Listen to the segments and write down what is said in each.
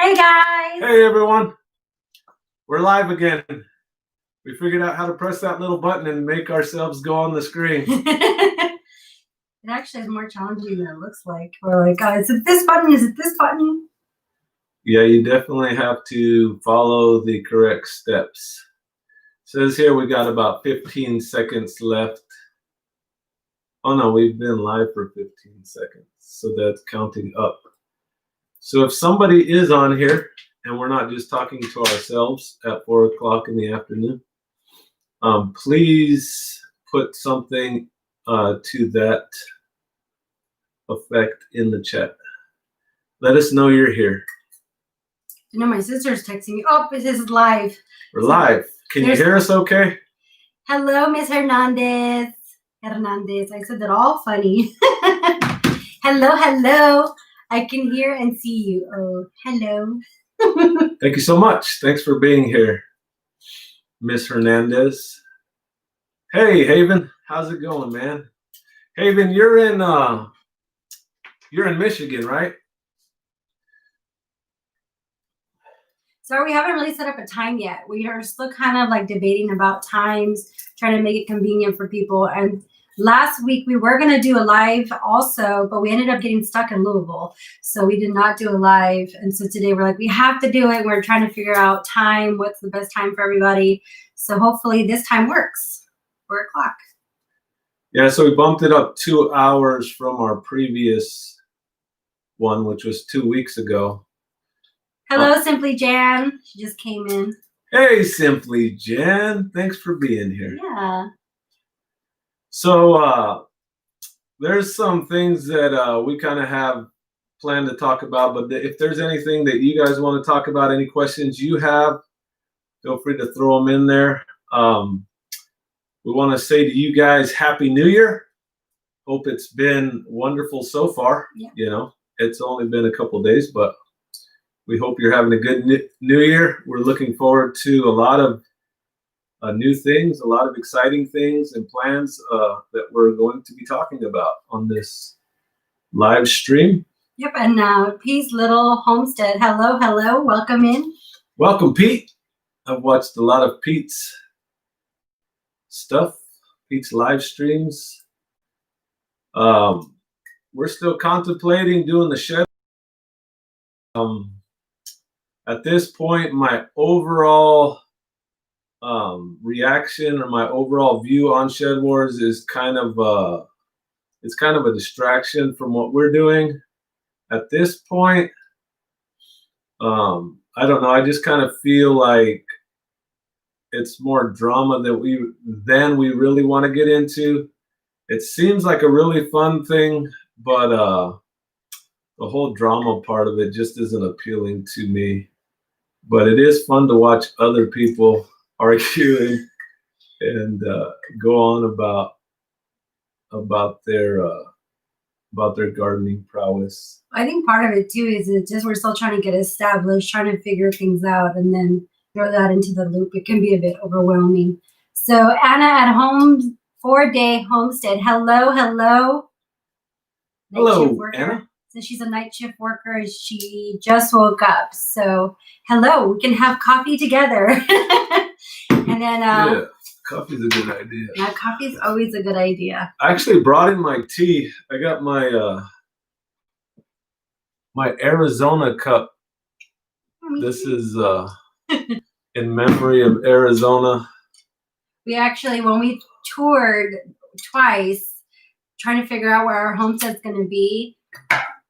Hey guys! Hey everyone! We're live again. We figured out how to press that little button and make ourselves go on the screen. It actually is more challenging than it looks like. We're like, is it this button? Is it this button? Yeah, you definitely have to follow the correct steps. It says here we got about 15 seconds left. Oh no, we've been live for 15 seconds. So that's counting up. So if somebody is on here and we're not just talking to ourselves at 4 o'clock in the afternoon, please put something to that effect in the chat. Let us know you're here. You know, my sister's texting me. Oh, this is live. We're live. Can you hear us okay? Hello, Miss Hernandez. I said that all funny. Hello, hello. I can hear and see you. Oh, hello. Thank you so much. Thanks for being here, Miss Hernandez. Hey, Haven. How's it going, man? Haven, you're in Michigan, right? So we haven't really set up a time yet. We are still kind of like debating about times, trying to make it convenient for people. And last week we were going to do a live also, but we ended up getting stuck in Louisville. So we did not do a live. And so today we're like, we have to do it. We're trying to figure out time. What's the best time for everybody? So hopefully this time works. 4 o'clock. Yeah, so we bumped it up 2 hours from our previous one, which was 2 weeks ago. Hello, Simply Jan. She just came in. Hey, Simply Jan. Thanks for being here. Yeah. So there's some things that we kind of have planned to talk about, but if there's anything that you guys want to talk about, any questions you have, feel free to throw them in there. We want to say to you guys, Happy New Year. Hope it's been wonderful so far. Yeah. You know, it's only been a couple days, but we hope you're having a good new year. We're looking forward to a lot of new things, a lot of exciting things and plans that we're going to be talking about on this live stream. Yep, and Pete's Little Homestead. Hello, hello. Welcome in. Welcome, Pete. I've watched a lot of Pete's stuff, Pete's live streams. We're still contemplating doing the shed. At this point, my overall reaction or my overall view on Shed Wars is kind of a distraction from what we're doing. At this point, I don't know. I just kind of feel like it's more drama than we really want to get into. It seems like a really fun thing, but the whole drama part of it just isn't appealing to me. But it is fun to watch other people arguing and go on about their gardening prowess. I think part of it too is it just we're still trying to get established, trying to figure things out, and then throw that into the loop. It can be a bit overwhelming. So Anna at home, 4-day homestead. Hello, hello. Hello, Anna. So she's a night shift worker and she just woke up. So hello, we can have coffee together. And then yeah, coffee's a good idea. Yeah, coffee's always a good idea. I actually brought in my tea. I got my my Arizona cup. This is in memory of Arizona. We actually, when we toured twice, trying to figure out where our homestead's going to be,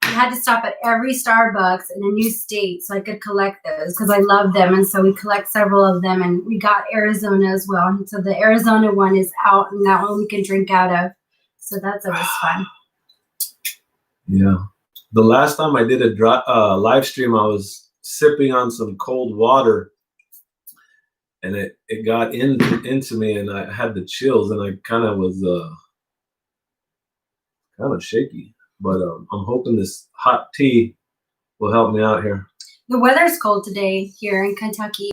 we had to stop at every Starbucks in a new state so I could collect those because I love them. And so we collect several of them, and we got Arizona as well. And so the Arizona one is out, and that one we can drink out of. So that's always fun. Yeah. The last time I did a live stream, I was sipping on some cold water, and it got into me, and I had the chills, and I kind of was kind of shaky. But I'm hoping this hot tea will help me out here. The weather's cold today here in Kentucky.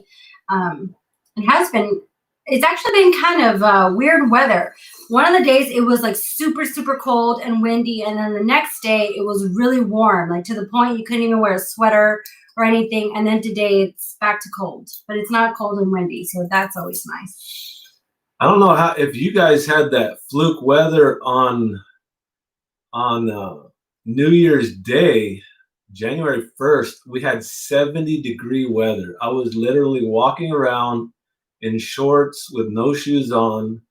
It has been. It's actually been kind of weird weather. One of the days it was like super, super cold and windy. And then the next day it was really warm, like to the point you couldn't even wear a sweater or anything. And then today it's back to cold, but it's not cold and windy, so that's always nice. I don't know if you guys had that fluke weather on New Year's Day, January 1st. We had 70-degree weather. I was literally walking around in shorts with no shoes on.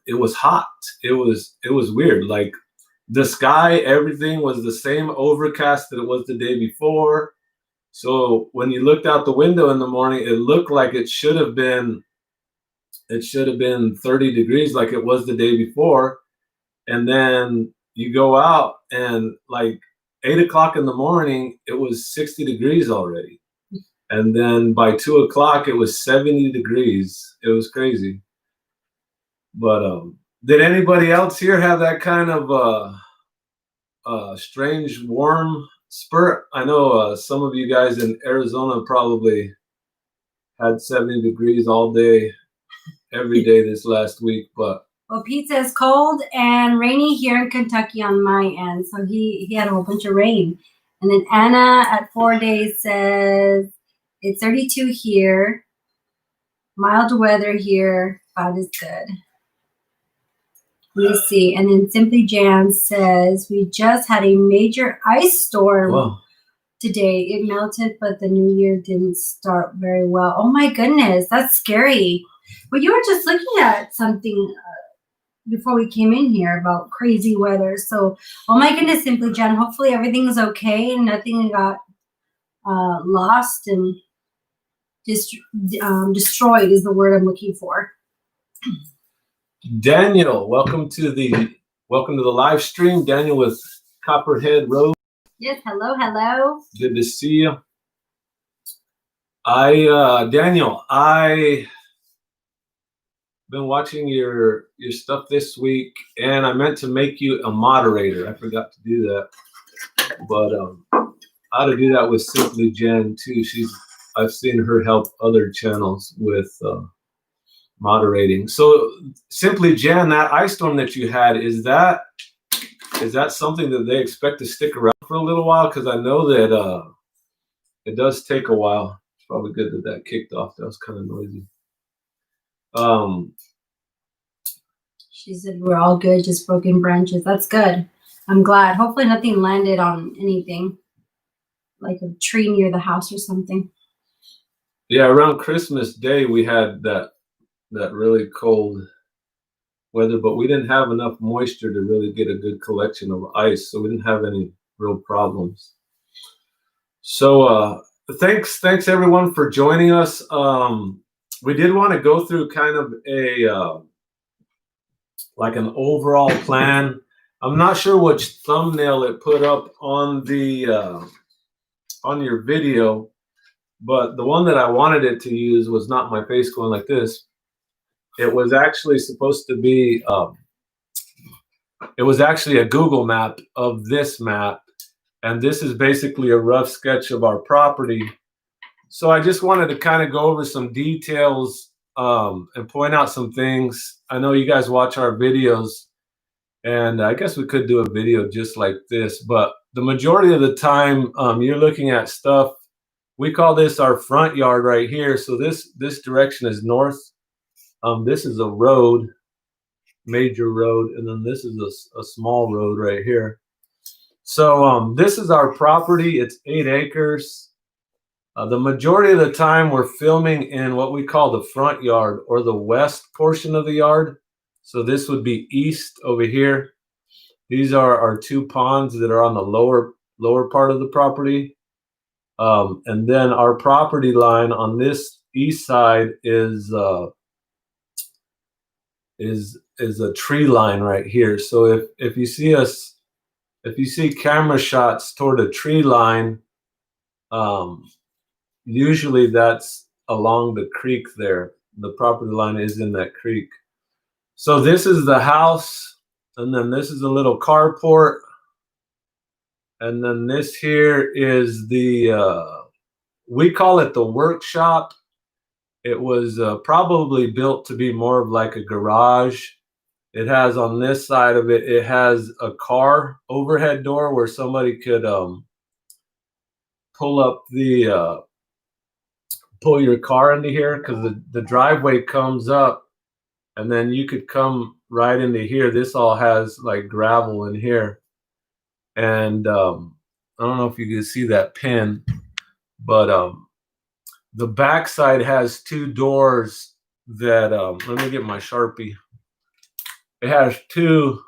It was hot. It was weird. Like the sky, everything was the same overcast that it was the day before. So when you looked out the window in the morning, it looked like it should have been 30 degrees like it was the day before. And then you go out and like 8 o'clock in the morning, it was 60 degrees already. And then by 2 o'clock, it was 70 degrees. It was crazy. But did anybody else here have that kind of strange warm spurt? I know some of you guys in Arizona probably had 70 degrees all day, every day this last week. But well, Pete says cold and rainy here in Kentucky on my end. So he had a whole bunch of rain. And then Anna at 4 days says it's 32 here. Mild weather here. God is good. Let me see. And then Simply Jan says we just had a major ice storm today. It melted, but the new year didn't start very well. Oh my goodness, that's scary. But you were just looking at something before we came in here about crazy weather. So, oh my goodness, Simply Jan, hopefully everything's okay and nothing got lost and destroyed is the word I'm looking for. Daniel, welcome to the live stream. Daniel with Copperhead Road. Yes, hello. Good to see you. Daniel, I been watching your stuff this week, and I meant to make you a moderator. I forgot to do that, but I ought to do that with Simply Jen too. I've seen her help other channels with moderating. So Simply Jen, that ice storm that you had, is that something that they expect to stick around for a little while? Because I know that it does take a while. It's probably good that kicked off. That was kind of noisy. She said we're all good, just broken branches. That's good. I'm glad. Hopefully nothing landed on anything, like a tree near the house or something. Yeah, around Christmas Day we had that really cold weather, but we didn't have enough moisture to really get a good collection of ice, so we didn't have any real problems. So thanks everyone for joining us. We did want to go through kind of a like an overall plan. I'm not sure which thumbnail it put up on the on your video, but the one that I wanted it to use was not my face going like this. It was actually supposed to be, it was actually a Google map of this map. And this is basically a rough sketch of our property. So I just wanted to kind of go over some details and point out some things. I know you guys watch our videos, and I guess we could do a video just like this, but the majority of the time you're looking at stuff. We call this our front yard right here. So this direction is north. This is a road, major road, and then this is a small road right here. So this is our property. It's 8 acres. The majority of the time we're filming in what we call the front yard, or the west portion of the yard. So this would be east over here. These are our 2 ponds that are on the lower part of the property. And then our property line on this east side is a tree line right here. So if you see camera shots toward a tree line, usually that's along the creek there. The property line is in that creek. So this is the house, and then this is a little carport, and then this here is the we call it the workshop. It was probably built to be more of like a garage. It has on this side of it, it has a car overhead door where somebody could pull up the pull your car into here, because the driveway comes up, and then you could come right into here. This all has like gravel in here, and I don't know if you can see that pin, but the backside has two doors that let me get my Sharpie. It has two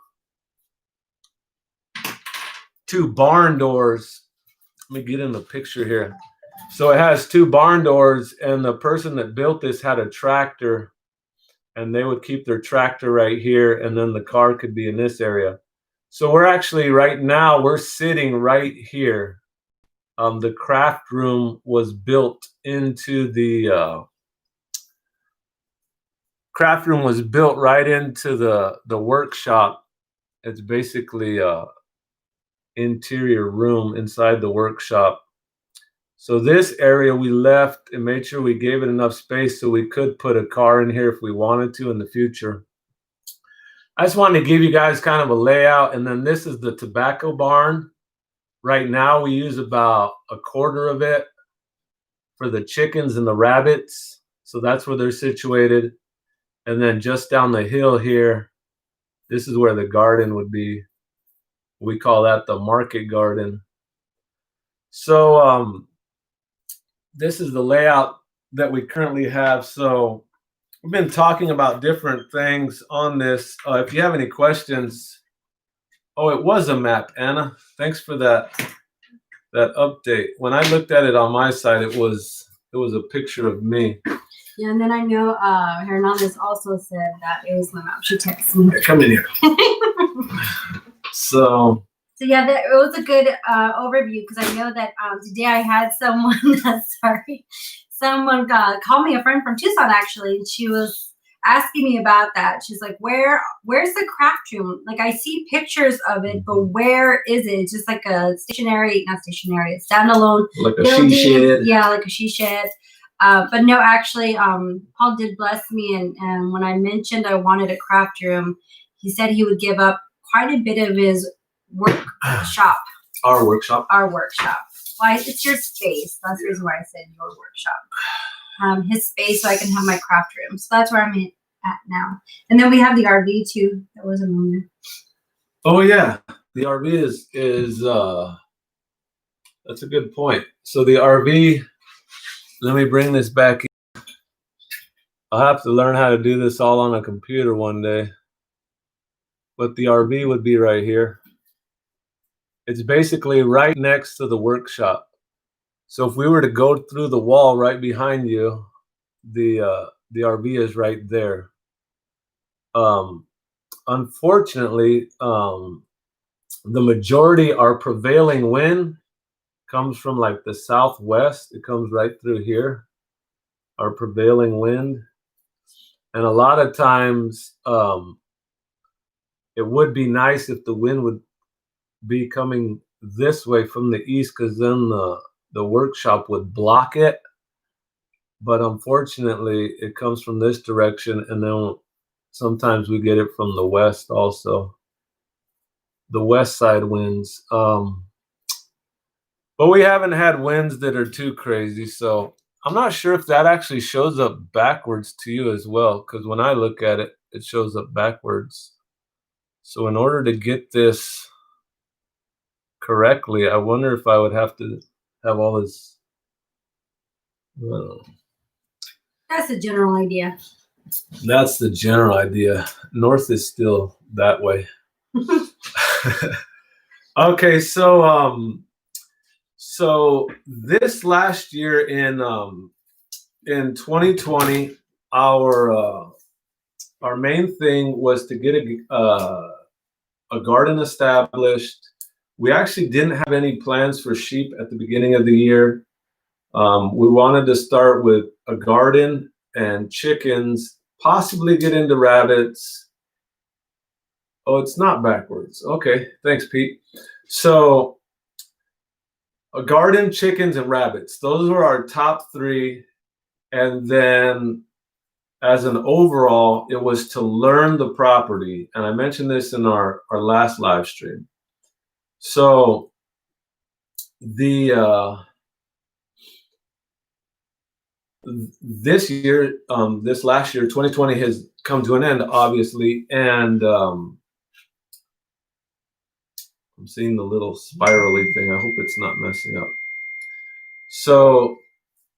barn doors. Let me get in the picture here. So it has two barn doors, and the person that built this had a tractor, and they would keep their tractor right here, and then the car could be in this area. So we're actually right now, we're sitting right here. The craft room was built into the right into the workshop. It's basically a interior room inside the workshop. So this area we left and made sure we gave it enough space so we could put a car in here if we wanted to in the future. I just wanted to give you guys kind of a layout. And then this is the tobacco barn. Right now we use about a quarter of it for the chickens and the rabbits. So that's where they're situated. And then just down the hill here, this is where the garden would be. We call that the market garden. So this is the layout that we currently have. So we've been talking about different things on this. If you have any questions, oh, it was a map, Anna. Thanks for that update. When I looked at it on my side, it was a picture of me. Yeah, and then I know Hernandez also said that it was my map. She texted me. Hey, come in here. So yeah, it was a good overview, because I know that today I had someone, someone called me, a friend from Tucson actually, and she was asking me about that. She's like, where's the craft room? Like, I see pictures of it, but where is it? It's just like a not stationary, a standalone like a building. she shed. Yeah, like a she shed. But no, actually, Paul did bless me, and when I mentioned I wanted a craft room, he said he would give up quite a bit of his workshop. Our workshop. Well, it's your space. That's the reason why I said your workshop. His space, so I can have my craft room. So that's where I'm at now. And then we have the RV too. That wasn't on there. Oh yeah, the RV is that's a good point. So the RV. Let me bring this back in. I'll have to learn how to do this all on a computer one day. But the RV would be right here. It's basically right next to the workshop. So if we were to go through the wall right behind you, the RV is right there. Unfortunately, the majority, our prevailing wind comes from like the southwest. It comes right through here, our prevailing wind. And a lot of times it would be nice if the wind would be coming this way from the east, because then the workshop would block it. But unfortunately it comes from this direction, and then sometimes we get it from the west also, the west side winds. But we haven't had winds that are too crazy, so I'm not sure if that actually shows up backwards to you as well, because when I look at it, it shows up backwards. So in order to get this correctly, I wonder if I would have to have all this. That's the general idea. That's the general idea. North is still that way. Okay, so this last year in 2020, our main thing was to get a garden established. We actually didn't have any plans for sheep at the beginning of the year. We wanted to start with a garden and chickens, possibly get into rabbits. Oh, it's not backwards. Okay, thanks, Pete. So a garden, chickens, and rabbits. Those were our top three. And then as an overall, it was to learn the property. And I mentioned this in our last live stream. So the this year, this last year, 2020 has come to an end, obviously, and I'm seeing the little spirally thing. I hope it's not messing up. So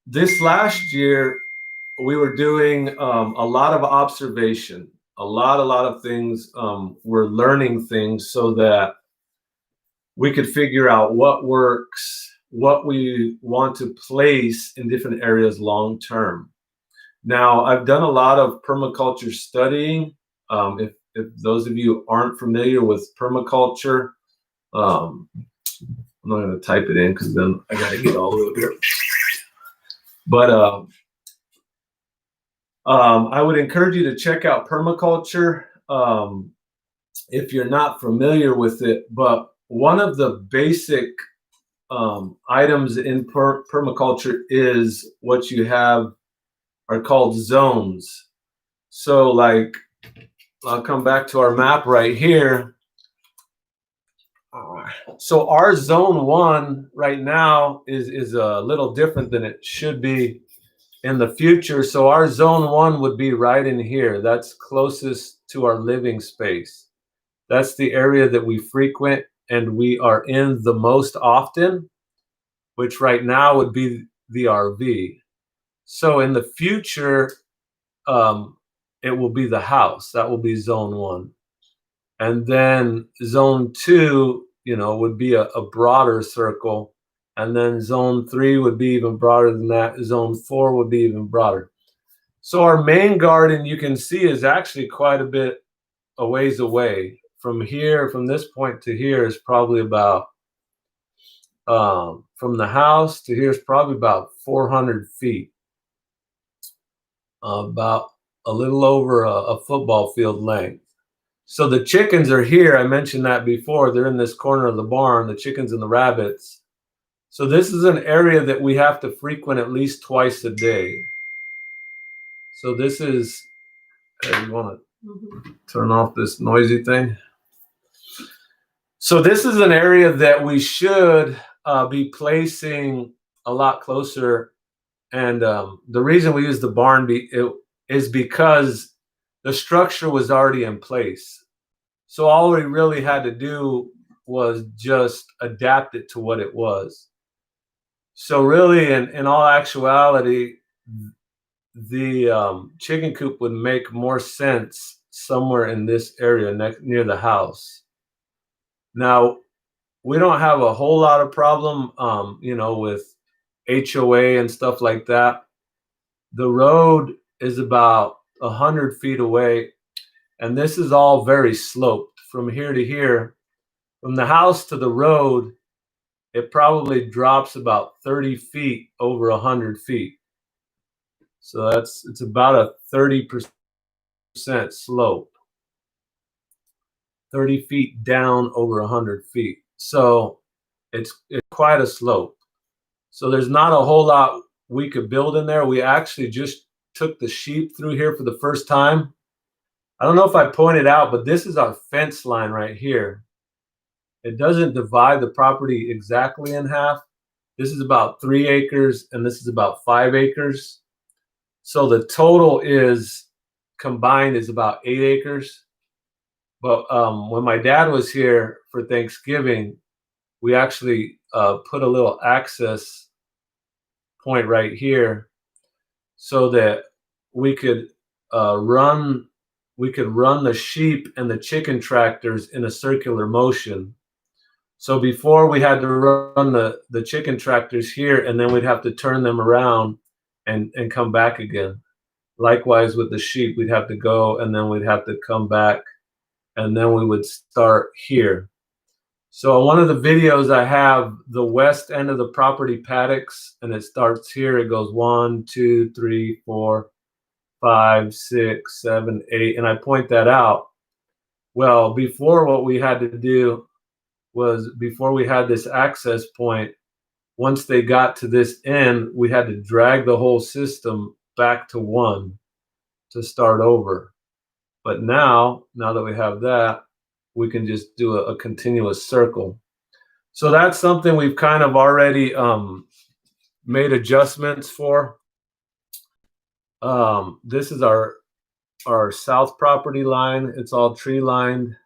this last year, we were doing a lot of observation, a lot of things. We're learning things so that we could figure out what works, what we want to place in different areas long term. Now, I've done a lot of permaculture studying. If those of you aren't familiar with permaculture, I'm not going to type it in because then I got to get all the way up here. But I would encourage you to check out permaculture if you're not familiar with it. But one of the basic items in permaculture is what you have are called zones. So like, I'll come back to our map right here. So our zone 1 right now is a little different than it should be in the future. So our zone 1 would be right in here. That's closest to our living space. That's the area that we frequent and we are in the most often, which right now would be the RV. So in the future, it will be the house. That will be zone 1. And then zone 2, would be a broader circle. And then zone 3 would be even broader than that. Zone 4 would be even broader. So our main garden, you can see, is actually quite a bit a ways away. From here, from this point to here is probably about, from the house to here is probably about 400 feet. About a little over a football field length. So the chickens are here. I mentioned that before. They're in this corner of the barn, the chickens and the rabbits. So this is an area that we have to frequent at least twice a day. So this is, you want to turn off this noisy thing? So this is an area that we should be placing a lot closer. And the reason we use the barn is because the structure was already in place. So all we really had to do was just adapt it to what it was. So really, in all actuality, the chicken coop would make more sense somewhere in this area near the house. Now, we don't have a whole lot of problem, with HOA and stuff like that. The road is about 100 feet away, and this is all very sloped from here to here. From the house to the road, it probably drops about 30 feet over 100 feet. So it's about a 30% slope. 30 feet down over 100 feet. So it's quite a slope. So there's not a whole lot we could build in there. We actually just took the sheep through here for the first time. I don't know if I pointed out, but this is our fence line right here. It doesn't divide the property exactly in half. This is about 3 acres and this is about 5 acres. So the total is combined is about 8 acres. But when my dad was here for Thanksgiving, we actually put a little access point right here so that we could run the sheep and the chicken tractors in a circular motion. So before we had to run the chicken tractors here, and then we'd have to turn them around and come back again. Likewise with the sheep, we'd have to go and then we'd have to come back and then we would start here. So one of the videos I have the west end of the property paddocks, and it starts here. It goes 1, 2, 3, 4, 5, 6, 7, 8, and I point that out. Well, before what we had to do was, before we had this access point, once they got to this end, we had to drag the whole system back to 1 to start over. But now that we have that, we can just do a continuous circle. So that's something we've kind of already made adjustments for. This is our south property line. It's all tree lined.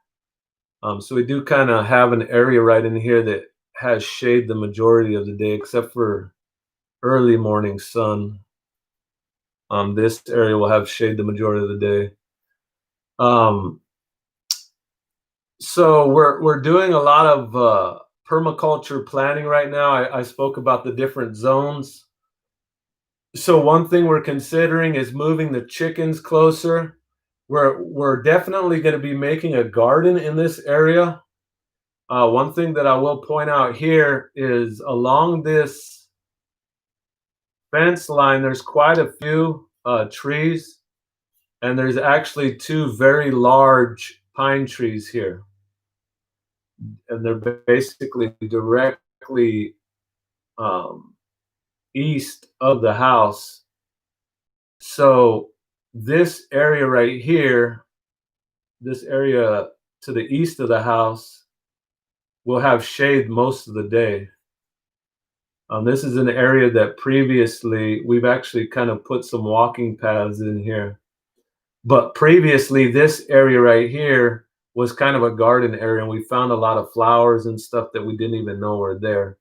So we do kind of have an area right in here that has shade the majority of the day, except for early morning sun. This area will have shade the majority of the day. So we're doing a lot of permaculture planning right now. I spoke about the different zones. So one thing we're considering is moving the chickens closer. We're definitely going to be making a garden in this area. One thing that I will point out here is along this fence line, there's quite a few trees, and there's actually 2 very large pine trees here. And they're basically directly east of the house. So this area right here, this area to the east of the house, will have shade most of the day. This is an area that previously we've actually kind of put some walking paths in here. But previously, this area right here was kind of a garden area, and we found a lot of flowers and stuff that we didn't even know were there.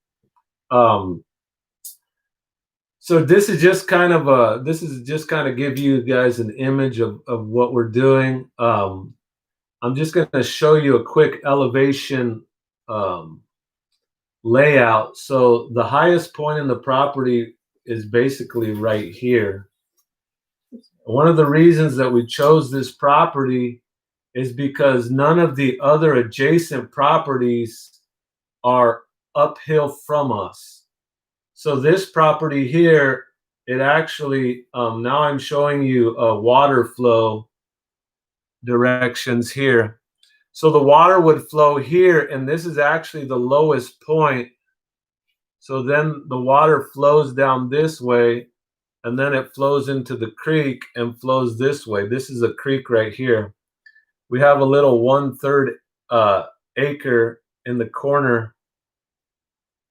So this is just kind of give you guys an image of what we're doing. I'm just going to show you a quick elevation layout. So the highest point in the property is basically right here. One of the reasons that we chose this property is because none of the other adjacent properties are uphill from us. So this property here, it actually, now I'm showing you water flow directions here. So the water would flow here, and this is actually the lowest point. So then the water flows down this way, and then it flows into the creek and flows this way. This is a creek right here. We have a little 1/3 acre in the corner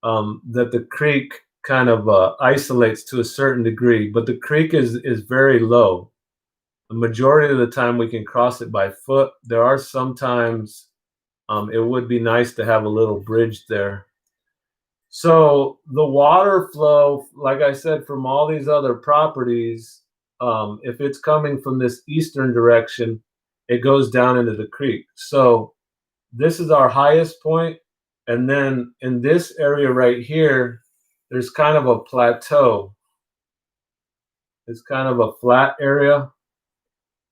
that the creek kind of isolates to a certain degree, but the creek is very low. The majority of the time we can cross it by foot. There are sometimes it would be nice to have a little bridge there. So the water flow, like I said, from all these other properties, if it's coming from this eastern direction, it goes down into the creek. So this is our highest point. And then in this area right here, there's kind of a plateau. It's kind of a flat area,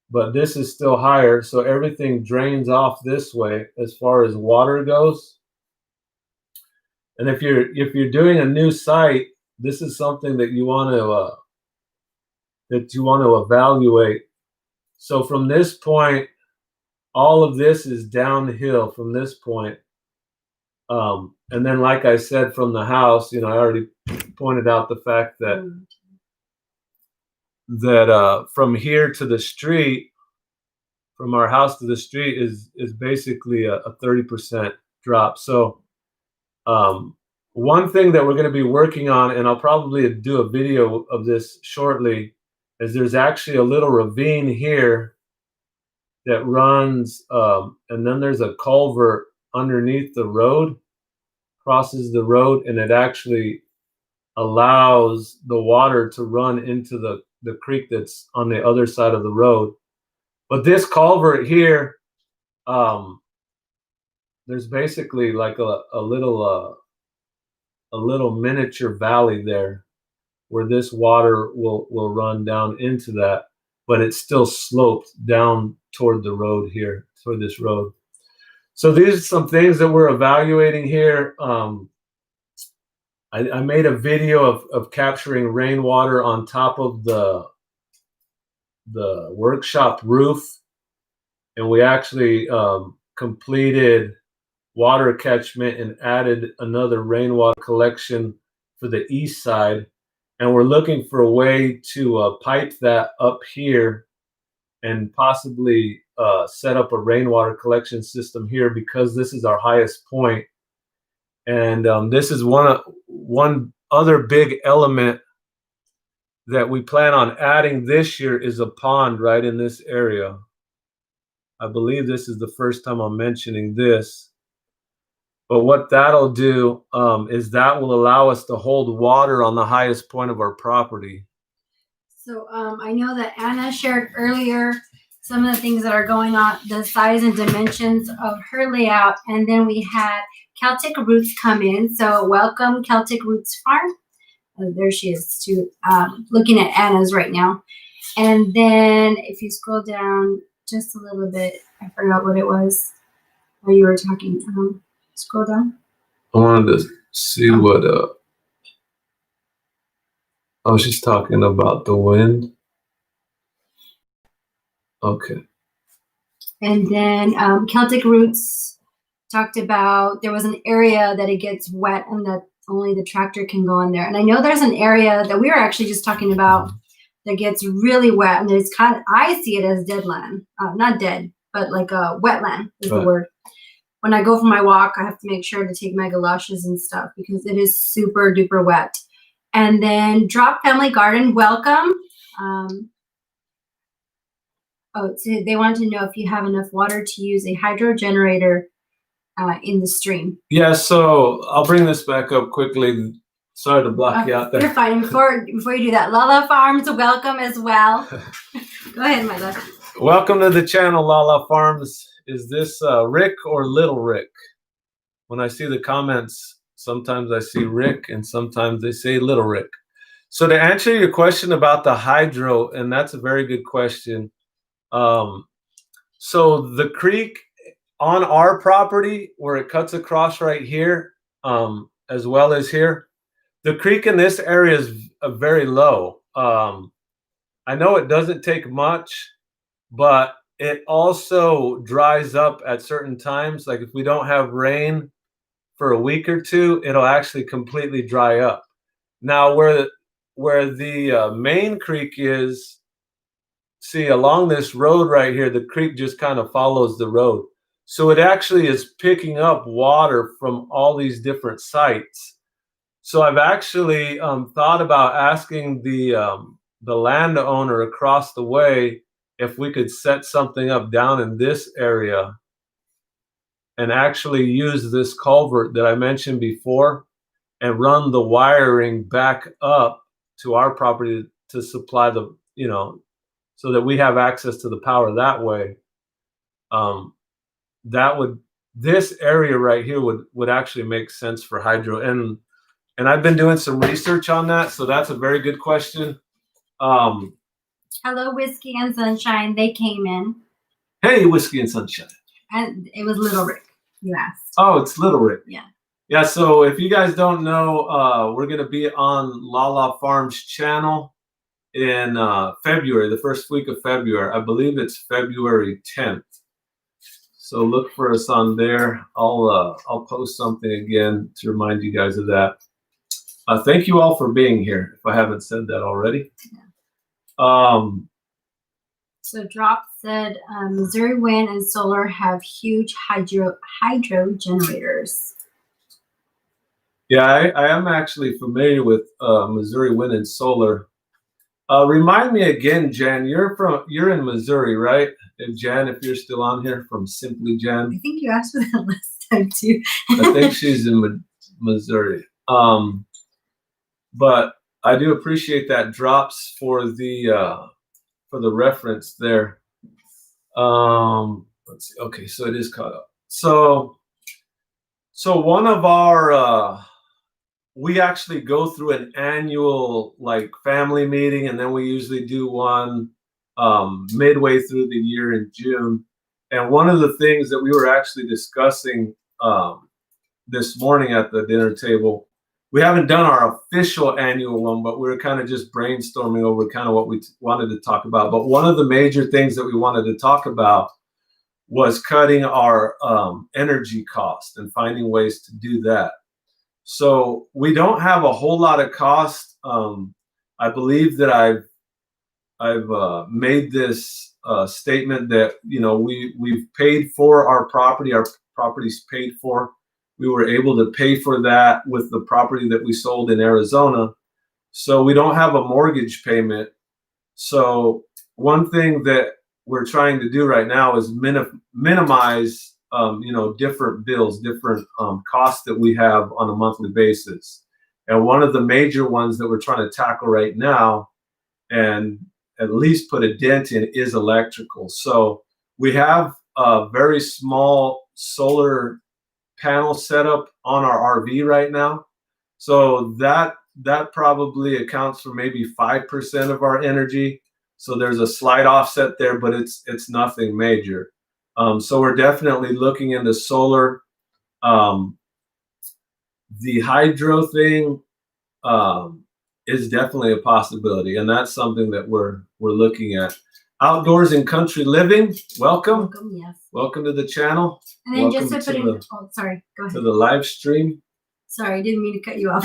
but this is still higher. So everything drains off this way as far as water goes. And if you're doing a new site, this is something that you want to evaluate. So from this point, all of this is downhill from this point. And then, like I said, from the house, I already pointed out the fact that from here to the street, from our house to the street is basically a 30% drop. So one thing that we're going to be working on, and I'll probably do a video of this shortly, is there's actually a little ravine here that runs, and then there's a culvert underneath the road, crosses the road, and it actually allows the water to run into the creek that's on the other side of the road. But this culvert here, there's basically like a little miniature valley there where this water will run down into that, but it's still sloped down toward the road here, toward this road. So these are some things that we're evaluating here. I made a video of capturing rainwater on top of the workshop roof, and we actually completed water catchment and added another rainwater collection for the east side, and we're looking for a way to pipe that up here and possibly set up a rainwater collection system here, because this is our highest point. And this is one other big element that we plan on adding this year is a pond right in this area. I believe this is the first time I'm mentioning this. But what that'll do is that will allow us to hold water on the highest point of our property. So I know that Anna shared earlier some of the things that are going on, the size and dimensions of her layout. And then we had Celtic Roots come in. So welcome, Celtic Roots Farm. Oh, there she is, too, looking at Anna's right now. And then if you scroll down just a little bit, I forgot what it was while you were talking. Scroll down. I wanted to see what I was just talking about the wind. Okay. And then Celtic Roots talked about there was an area that it gets wet and that only the tractor can go in there. And I know there's an area that we were actually just talking about that gets really wet, and it's kind of, I see it as dead land, not dead, but like a wetland is the word. When I go for my walk, I have to make sure to take my galoshes and stuff because it is super duper wet. And then Drop Family Garden, welcome. So they want to know if you have enough water to use a hydro generator in the stream. Yeah, so I'll bring this back up quickly. Sorry to block you out there. You're fine. Before you do that, Lala Farms, welcome as well. Go ahead, my love. Welcome to the channel, Lala Farms. Is this Rick or Little Rick? When I see the comments, sometimes I see Rick and sometimes they say Little Rick. So to answer your question about the hydro, and that's a very good question. So the creek on our property where it cuts across right here, as well as here, the creek in this area is very low. I know it doesn't take much, but it also dries up at certain times. Like if we don't have rain for a week or two, it'll actually completely dry up. Now where the main creek is, see along this road right here, the creek just kind of follows the road. So it actually is picking up water from all these different sites. So I've actually thought about asking the landowner across the way if we could set something up down in this area and actually use this culvert that I mentioned before and run the wiring back up to our property to supply the, so that we have access to the power that way. This area right here would actually make sense for hydro. And I've been doing some research on that. So that's a very good question. Hello, Whiskey and Sunshine. They came in. Hey, Whiskey and Sunshine. And it was Little Rick, you asked. Oh, it's Little Rick. Yeah. Yeah, so if you guys don't know, we're going to be on Lala Farms channel in February, the first week of February. I believe it's February 10th. So look for us on there. I'll post something again to remind you guys of that. Thank you all for being here, if I haven't said that already. Yeah. So Drop said Missouri wind and solar have huge hydro generators. Yeah, I am actually familiar with Missouri wind and solar. Remind me again, Jan, you're in Missouri, right? And Jan, if you're still on here, from Simply Jan. I think you asked for that last time too. I think she's in Missouri. But I do appreciate that drops for the reference there. Let's see. Okay, so it is caught up. So one of our we actually go through an annual like family meeting, and then we usually do one midway through the year in June. And one of the things that we were actually discussing this morning at the dinner table, we haven't done our official annual one, but we're kind of just brainstorming over kind of what we wanted to talk about. But one of the major things that we wanted to talk about was cutting our energy cost and finding ways to do that. So we don't have a whole lot of cost. I believe that I've made this statement that we've paid for our property. Our property's paid for. We were able to pay for that with the property that we sold in Arizona. So we don't have a mortgage payment. So one thing that we're trying to do right now is minimize, different bills, different costs that we have on a monthly basis. And one of the major ones that we're trying to tackle right now and at least put a dent in is electrical. So we have a very small solar panel setup on our RV right now. So that probably accounts for maybe 5% of our energy. So there's a slight offset there, but it's nothing major. So we're definitely looking into solar. The hydro thing is definitely a possibility, and that's something that we're looking at. Outdoors and country living, welcome. Welcome, yes. Welcome to the channel. And then Welcome just to put in, sorry, go ahead. To the live stream. Sorry, didn't mean to cut you off.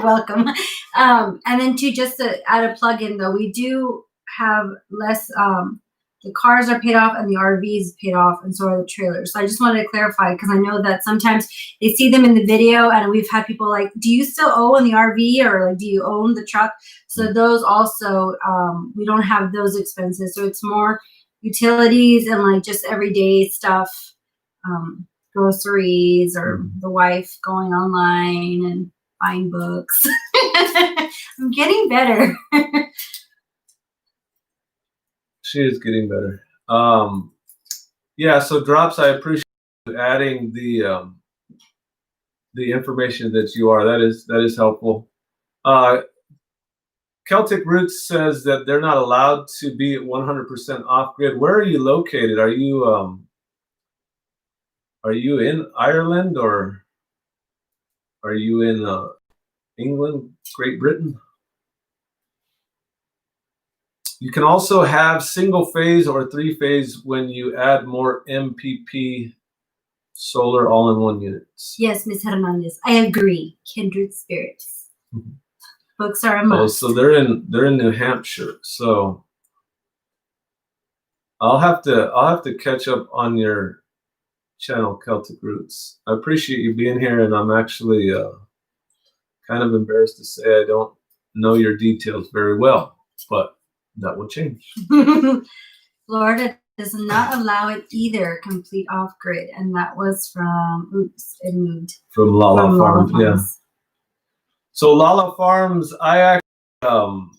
Welcome. And then just to add a plug-in though, we do have less, the cars are paid off and the RV is paid off, and so are the trailers. So I just wanted to clarify, because I know that sometimes they see them in the video and we've had people like, do you still owe on the RV, or like, do you own the truck? So those also, we don't have those expenses. So it's more utilities and like just everyday stuff, groceries, or the wife going online and buying books. I'm getting better. She is getting better. Yeah, so Drops, I appreciate you adding the information that you are. That is helpful. Celtic Roots says that they're not allowed to be 100% off grid. Where are you located? Are you in Ireland, or are you in England, Great Britain? You can also have single phase or 3-phase when you add more MPP solar all-in-one units. Yes, Ms. Hernandez, I agree. Kindred spirits. Books are a must. Oh, so they're in New Hampshire. So I'll have to catch up on your channel, Celtic Roots. I appreciate you being here, and I'm actually kind of embarrassed to say I don't know your details very well, but that will change. Florida does not allow it either, complete off-grid, and that was from, it moved. From Lala Farms, yeah. So Lala Farms, I actually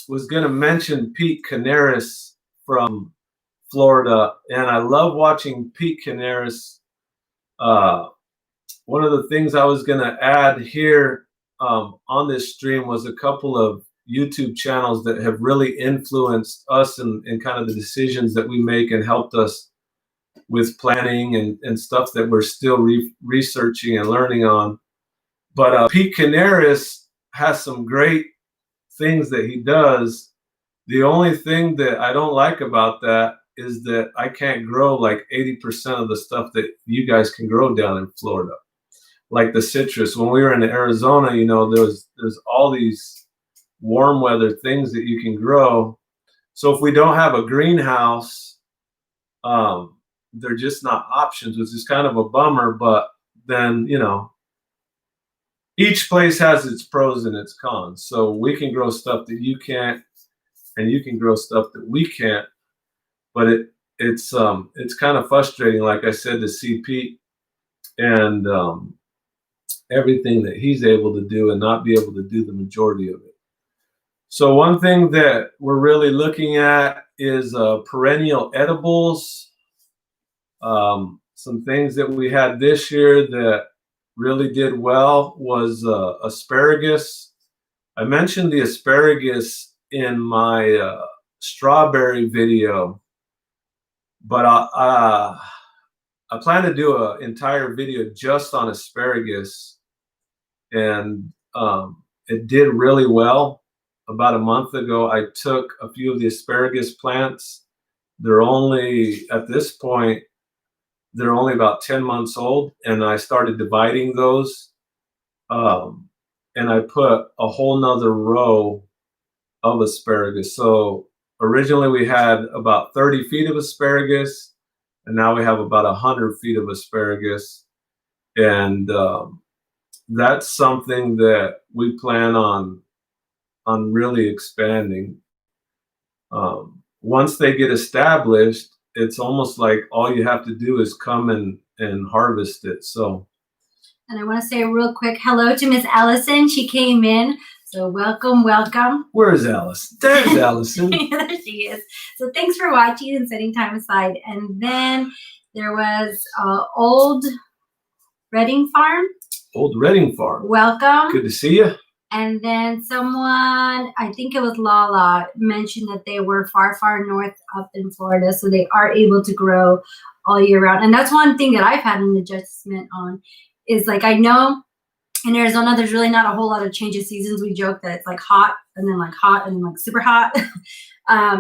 was going to mention Pete Canaris from Florida, and I love watching Pete Canaris. One of the things I was going to add here on this stream was a couple of YouTube channels that have really influenced us and kind of the decisions that we make, and helped us with planning and stuff that we're still researching and learning on. But Pete Canaris has some great things that he does. The only thing that I don't like about that is that I can't grow like 80% of the stuff that you guys can grow down in Florida, like the citrus. When we were in Arizona, there's all these warm weather things that you can grow. So if we don't have a greenhouse, they're just not options, which is kind of a bummer. But then, each place has its pros and its cons. So we can grow stuff that you can't, and you can grow stuff that we can't. But it's kind of frustrating, like I said, to see Pete and everything that he's able to do and not be able to do the majority of it. So one thing that we're really looking at is Perennial Edibles. Some things that we had this year that really did well was asparagus. I mentioned the asparagus in my strawberry video, but I plan to do an entire video just on asparagus, and it did really well. About a month ago, I took a few of the asparagus plants. They're only, at this point, they're only about 10 months old, and I started dividing those. And I put a whole nother row of asparagus. So originally we had about 30 feet of asparagus, and now we have about 100 feet of asparagus. And that's something that we plan on really expanding. Once they get established, it's almost like all you have to do is come and harvest it. So. And I want to say a real quick hello to Miss Allison. She came in. So welcome. Where is Alice? There's Allison. There she is. So thanks for watching and setting time aside. And then there was Old Redding Farm. Old Redding Farm. Welcome. Good to see you. And then someone, I think it was Lala, mentioned that they were far, far north up in Florida. So they are able to grow all year round. And that's one thing that I've had an adjustment on is like, I know in Arizona, there's really not a whole lot of change of seasons. We joke that it's like hot and then like hot and then like super hot.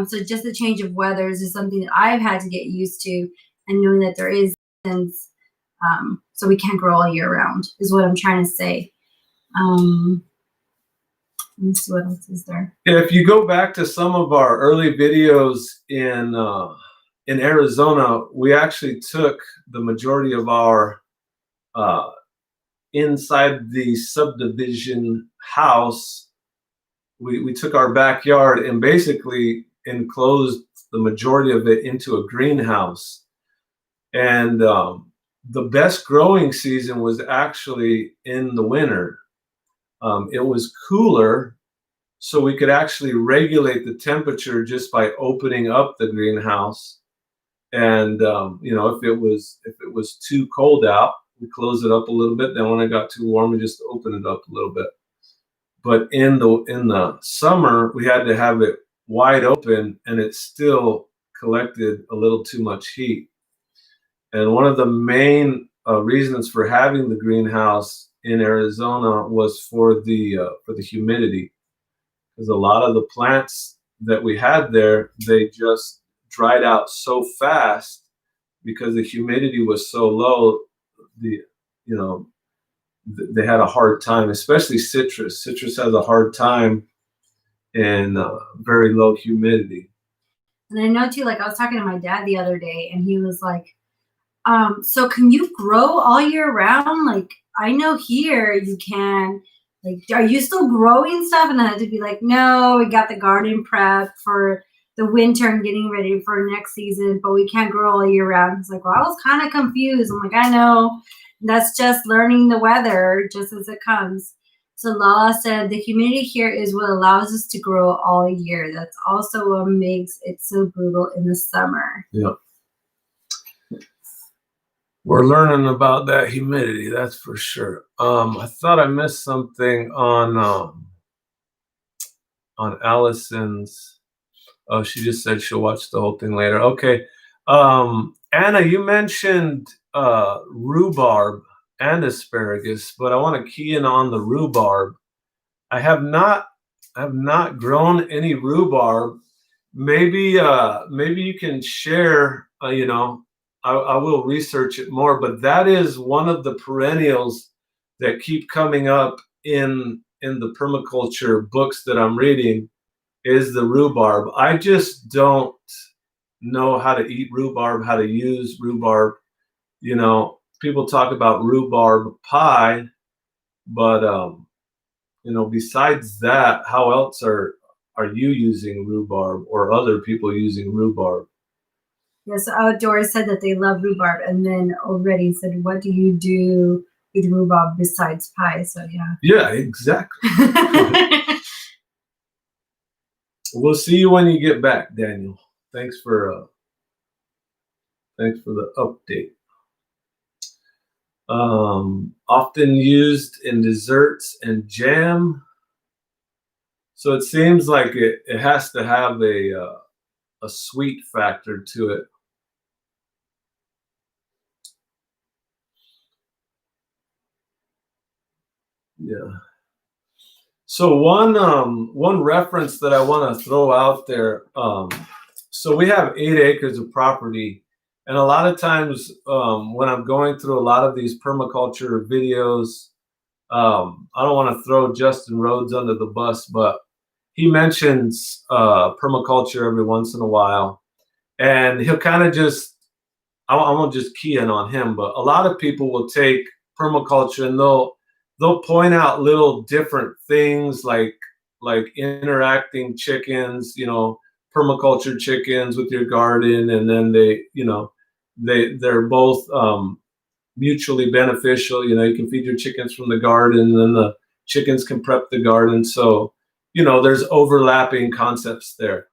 So just the change of weathers is something that I've had to get used to, and knowing that there is seasons, so we can't grow all year round is what I'm trying to say. Let me see what else is there. Yeah, if you go back to some of our early videos in Arizona, we actually took the majority of our inside the subdivision house. We took our backyard and basically enclosed the majority of it into a greenhouse. And the best growing season was actually in the winter. It was cooler, so we could actually regulate the temperature just by opening up the greenhouse. And if it was too cold out, we close it up a little bit. Then when it got too warm, we just open it up a little bit. But in the summer, we had to have it wide open, and it still collected a little too much heat. And one of the main reasons for having the greenhouse in Arizona was for the humidity, because a lot of the plants that we had there, they just dried out so fast because the humidity was so low. They had a hard time, especially citrus. Citrus has a hard time in very low humidity. And I know too, like I was talking to my dad the other day, and he was like, so can you grow all year round? Like, I know here you can, like, are you still growing stuff? And I had to be like, no, we got the garden prep for the winter and getting ready for next season, but we can't grow all year round. He's like, well, I was kind of confused. I'm like, I know, that's just learning the weather just as it comes. So Lala said, the humidity here is what allows us to grow all year. That's also what makes it so brutal in the summer. Yeah. We're learning about that humidity, that's for sure. I thought I missed something on Allison's. Oh, she just said she'll watch the whole thing later. Okay. Anna, you mentioned rhubarb and asparagus, but I want to key in on the rhubarb. I have not grown any rhubarb. Maybe you can share, I will research it more, but that is one of the perennials that keep coming up in the permaculture books that I'm reading, is the rhubarb. I just don't know how to eat rhubarb, how to use rhubarb. People talk about rhubarb pie, but besides that, how else are you using rhubarb, or other people using rhubarb? Yes, Outdoors said that they love rhubarb, and then already said, what do you do with rhubarb besides pie? So yeah. Yeah, exactly. We'll see you when you get back, Daniel. Thanks for the update. Often used in desserts and jam. So it seems like it has to have a sweet factor to it. Yeah. So one reference that I want to throw out there. So we have 8 acres of property, and a lot of times when I'm going through a lot of these permaculture videos, I don't want to throw Justin Rhodes under the bus, but he mentions permaculture every once in a while, and he'll kind of just, I won't just key in on him, but a lot of people will take permaculture and they'll point out little different things like like interacting chickens, you know, permaculture chickens with your garden, and then they're both mutually beneficial. You know, you can feed your chickens from the garden, and then the chickens can prep the garden. So, you know, there's overlapping concepts there.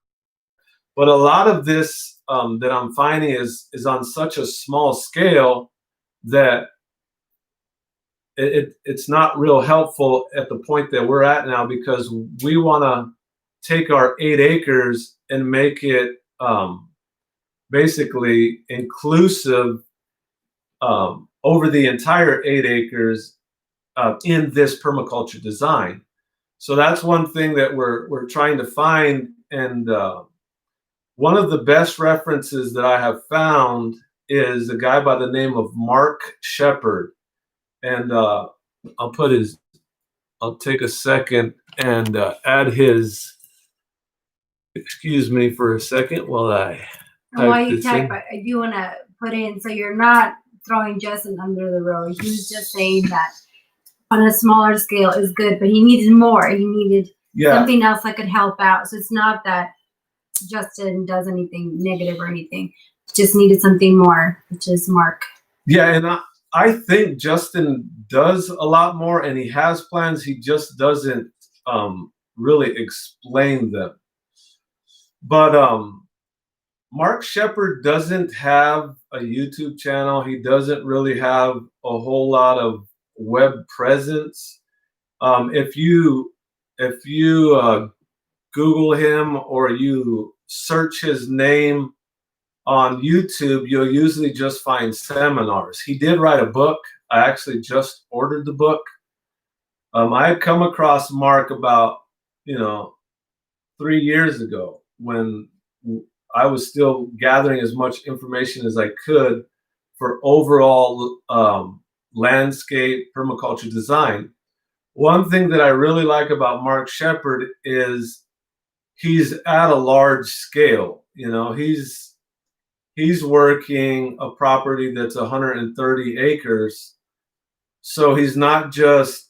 But a lot of this that I'm finding is on such a small scale that it's not real helpful at the point that we're at now, because we want to take our 8 acres and make it basically inclusive over the entire 8 acres in this permaculture design. So that's one thing that we're trying to find. And one of the best references that I have found is a guy by the name of Mark Shepard. And I'll take a second and add his, excuse me for a second while I and while you type, I do want to put in, so you're not throwing Justin under the rug. He was just saying that on a smaller scale is good, but he needed more. He needed something else that could help out. So it's not that Justin does anything negative or anything. Just needed something more, which is Mark. Yeah, and I think Justin does a lot more, and he has plans. He just doesn't really explain them. But Mark Shepard doesn't have a YouTube channel. He doesn't really have a whole lot of web presence. If you Google him or you search his name on YouTube, you'll usually just find seminars. He did write a book. I actually just ordered the book. I had come across Mark about 3 years ago when I was still gathering as much information as I could for overall landscape permaculture design. One thing that I really like about Mark Shepard is he's at a large scale. You know, he's working a property that's 130 acres. So he's not just,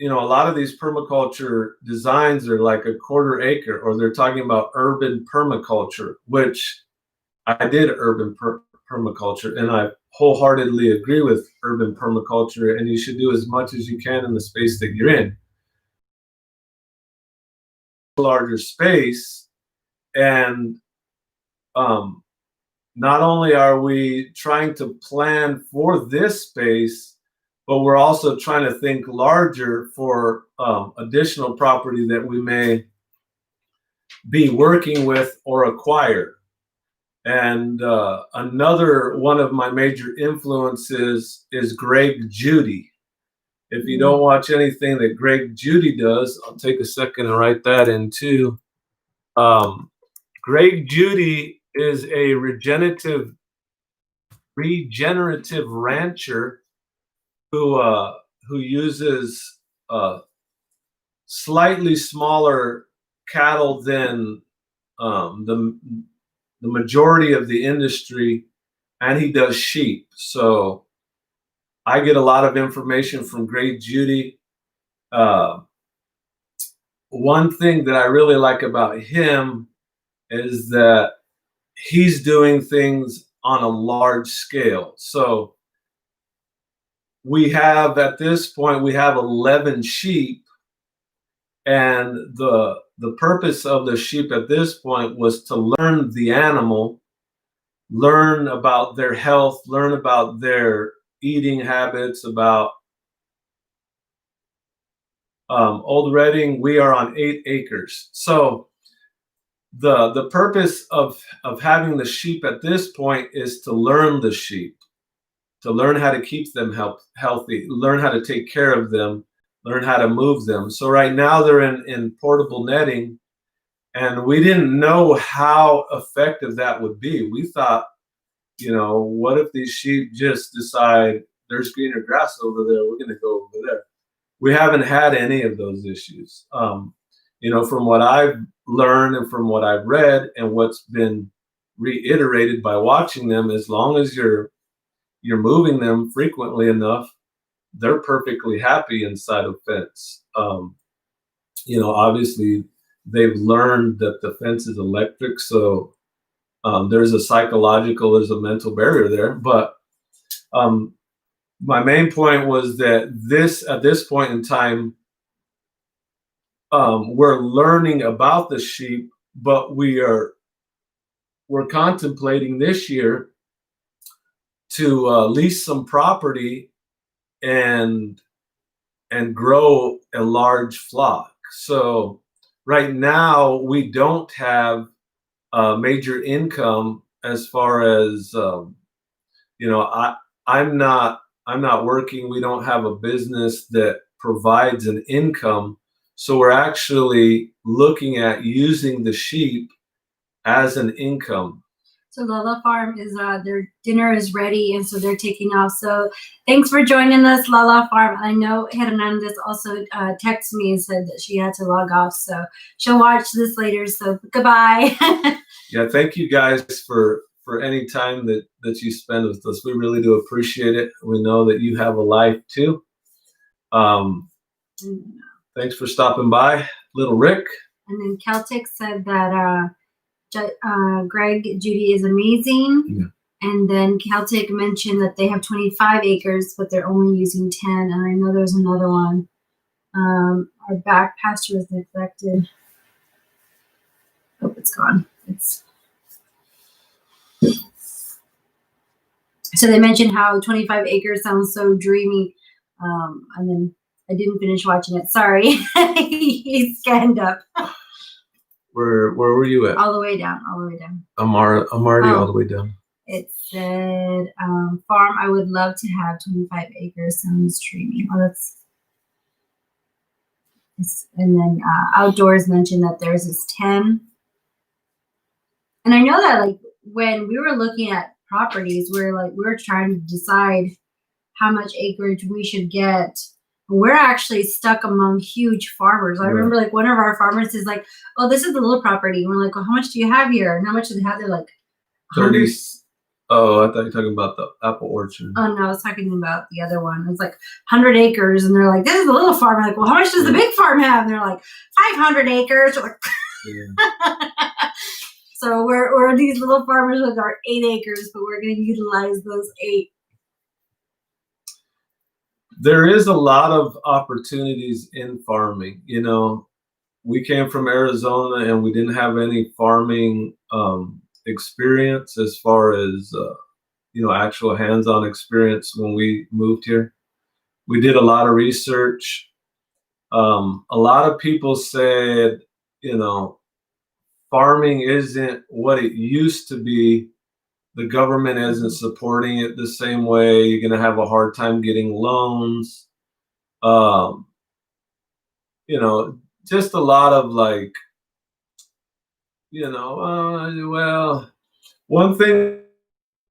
a lot of these permaculture designs are like a quarter acre, or they're talking about urban permaculture, which I did urban permaculture, and I wholeheartedly agree with urban permaculture, and you should do as much as you can in the space that you're in. Larger space, and not only are we trying to plan for this space, but we're also trying to think larger for additional property that we may be working with or acquire. And another one of my major influences is Greg Judy. If you don't watch anything that Greg Judy does, I'll take a second and write that in too. Greg Judy is a regenerative rancher who uses slightly smaller cattle than the majority of the industry, and he does sheep. So I get a lot of information from Greg Judy. One thing that I really like about him is that he's doing things on a large scale. So we have, at this point, we have 11 sheep, and the purpose of the sheep at this point was to learn the animal, learn about their health, learn about their eating habits. About Old Redding, we are on 8 acres. So the purpose of having the sheep at this point is to learn the sheep, to learn how to keep them healthy, learn how to take care of them, learn how to move them. So right now they're in portable netting, and we didn't know how effective that would be. We thought, what if these sheep just decide there's greener grass over there, we're going to go over there. We haven't had any of those issues. From what I've learned and from what I've read and what's been reiterated by watching them, as long as you're moving them frequently enough, they're perfectly happy inside a fence. obviously they've learned that the fence is electric, so there's a mental barrier there. But my main point was that at this point in time, we're learning about the sheep, but we're contemplating this year to lease some property and grow a large flock. So right now we don't have major income as far as I'm not working. We don't have a business that provides an income. So we're actually looking at using the sheep as an income. So Lala Farm is their dinner is ready, and so they're taking off. So thanks for joining us, Lala Farm. I know Hernandez also texted me and said that she had to log off, so she'll watch this later. So goodbye. Yeah, thank you guys for any time that you spend with us. We really do appreciate it. We know that you have a life too. Thanks for stopping by, little Rick. And then Celtic said that Greg, Judy is amazing. Yeah. And then Celtic mentioned that they have 25 acres, but they're only using 10. And I know there's another one. Our back pasture is neglected. Oh, it's gone. So they mentioned how 25 acres sounds so dreamy. And then I didn't finish watching it. Sorry. He scanned up. Where were you at? All the way down. I'm already all the way down. It said, farm, I would love to have 25 acres. Sounds dreamy. Oh, and then outdoors mentioned that theirs is 10. And I know that like when we were looking at properties, we were trying to decide how much acreage we should get. We're actually stuck among huge farmers. I remember like one of our farmers is like, oh, this is the little property. And we're like, well, how much do you have here? And how much do they have? They're like 30. Oh, I thought you were talking about the apple orchard. Oh, no, I was talking about the other one. It's like 100 acres. And they're like, this is the little farm. I'm like, well, how much does the big farm have? And they're like, 500 acres. We're like, So we're these little farmers with our 8 acres, but we're going to utilize those 8. There is a lot of opportunities in farming. We came from Arizona and we didn't have any farming experience as far as actual hands-on experience when we moved here. We did a lot of research. A lot of people said, farming isn't what it used to be. The government isn't supporting it the same way. You're going to have a hard time getting loans. Just a lot of like, well, one thing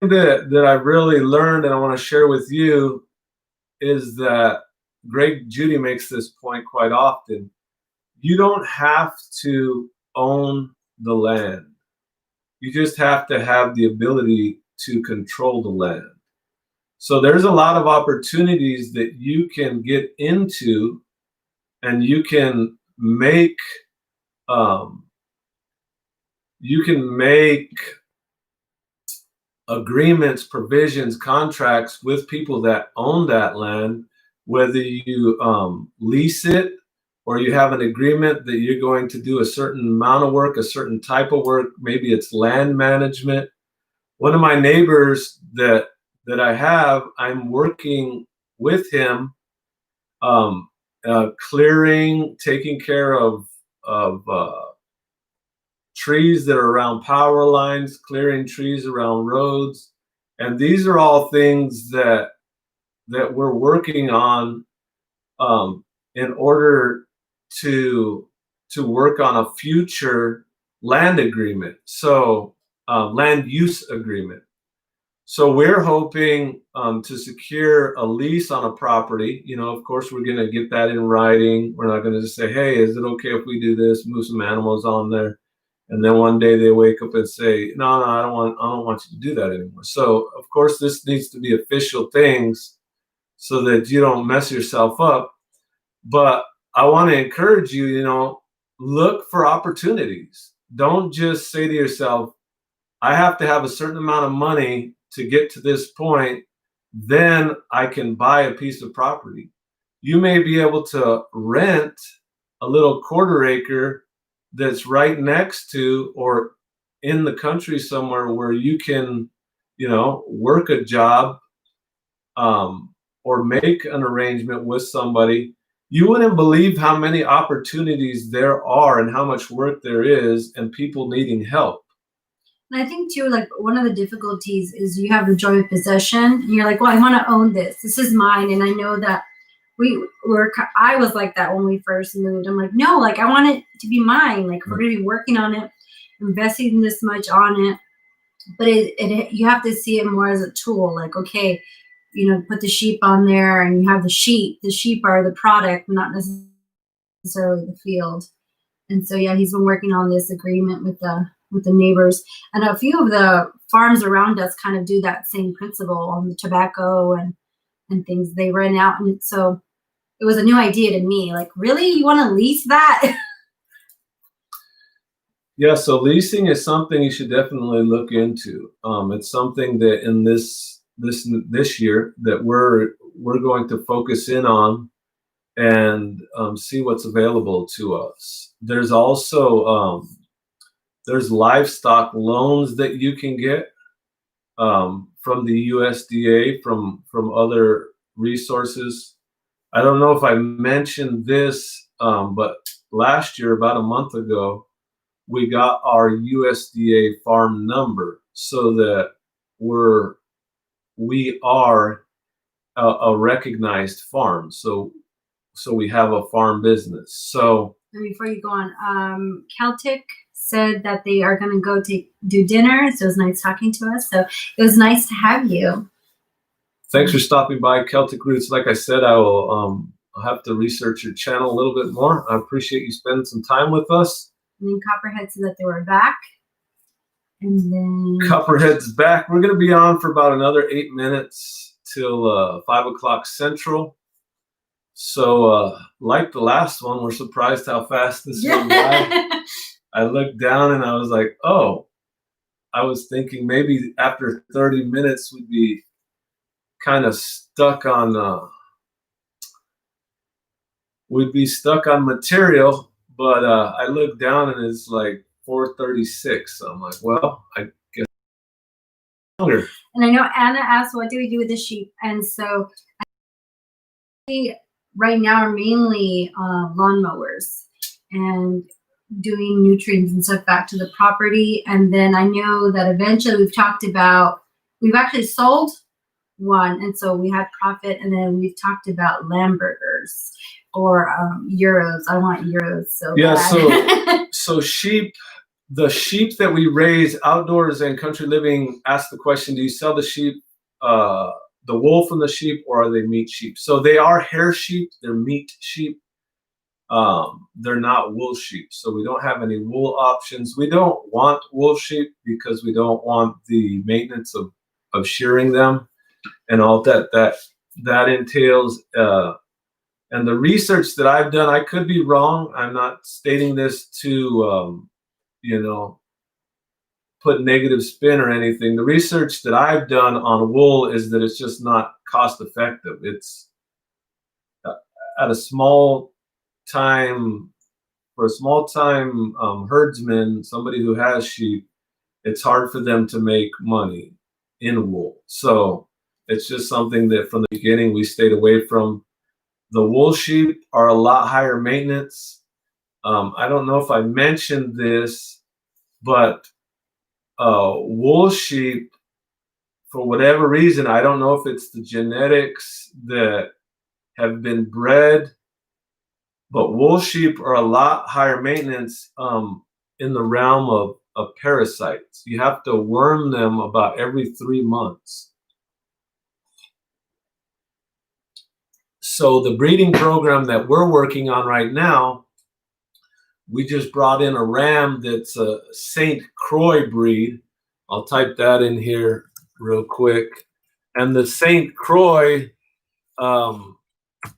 that I really learned and I want to share with you is that Greg Judy makes this point quite often. You don't have to own the land. You just have to have the ability to control the land. So there's a lot of opportunities that you can get into, and you can make agreements, provisions, contracts with people that own that land, whether you lease it or you have an agreement that you're going to do a certain amount of work, a certain type of work. Maybe it's land management. One of my neighbors that I have, I'm working with him, clearing, taking care of trees that are around power lines, clearing trees around roads. And these are all things that we're working on in order to work on a future land agreement. So land use agreement. So we're hoping to secure a lease on a property. Of course, we're going to get that in writing. We're not going to just say, hey, is it okay if we do this, move some animals on there? And then one day they wake up and say, no, I don't want you to do that anymore. So of course, this needs to be official things so that you don't mess yourself up. But I want to encourage you, look for opportunities. Don't just say to yourself, I have to have a certain amount of money to get to this point, then I can buy a piece of property. You may be able to rent a little quarter acre that's right next to or in the country somewhere where you can, work a job, or make an arrangement with somebody. You wouldn't believe how many opportunities there are and how much work there is and people needing help. And I think too, like one of the difficulties is you have the joy of possession and you're like, well, I want to own this. This is mine. And I know that I was like that when we first moved. I'm like, no, like I want it to be mine. Like we're going to be working on it, investing this much on it. But you have to see it more as a tool. Like, okay, put the sheep on there and you have the sheep. The sheep are the product, not necessarily the field. And so, yeah, he's been working on this agreement with the neighbors. And a few of the farms around us kind of do that same principle on the tobacco and things. They rent out. And so it was a new idea to me. Like, really? You want to lease that? Yeah, so leasing is something you should definitely look into. It's something that in this year that we're going to focus in on and see what's available to us. There's also there's livestock loans that you can get from the USDA, from other resources. I don't know if I mentioned this, but last year, about a month ago, we got our USDA farm number so that we are a recognized farm. So we have a farm business. So before you go on, Celtic said that they are going to go do dinner. So it was nice talking to us. So it was nice to have you. Thanks for stopping by, Celtic Roots. Like I said, I'll have to research your channel a little bit more. I appreciate you spending some time with us. And then Copperhead said that they were back. And then Copperhead's back. We're going to be on for about another 8 minutes till 5 o'clock Central. So like the last one, we're surprised how fast this went by. I looked down and I was like, oh, I was thinking maybe after 30 minutes we'd be kind of stuck on material. But I looked down and it's like 4:36. So I'm like, well, I guess longer. And I know Anna asked, what do we do with the sheep? And so we right now are mainly lawnmowers and doing nutrients and stuff back to the property. And then I know that eventually we've actually sold one. And so we had profit. And then we've talked about lamb burgers or euros. I want euros so bad. So sheep, the sheep that we raise outdoors and country living, ask the question, do you sell the sheep, the wool from the sheep, or are they meat sheep? So they are hair sheep, they're meat sheep. They're not wool sheep. So we don't have any wool options. We don't want wool sheep because we don't want the maintenance of shearing them and all that entails. And the research that I've done, I could be wrong. I'm not stating this to, put negative spin or anything. The research that I've done on wool is that it's just not cost effective. It's at a small time, for a small time herdsman, somebody who has sheep, it's hard for them to make money in wool. So it's just something that from the beginning we stayed away from. The wool sheep are a lot higher maintenance. I don't know if I mentioned this, but wool sheep, for whatever reason, I don't know if it's the genetics that have been bred, but wool sheep are a lot higher maintenance in the realm of parasites. You have to worm them about every 3 months. So the breeding program that we're working on right now, we just brought in a ram that's a St. Croix breed. I'll type that in here real quick. And the St. Croix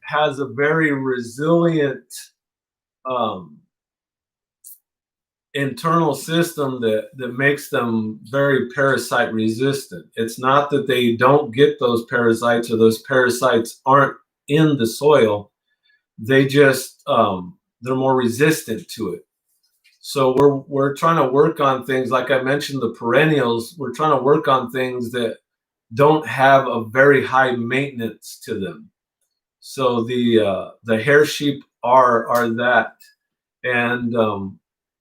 has a very resilient internal system that makes them very parasite resistant. It's not that they don't get those parasites or those parasites aren't in the soil. They just they're more resistant to it. So we're trying to work on things like I mentioned, the perennials. We're trying to work on things that don't have a very high maintenance to them. So the hair sheep are that, and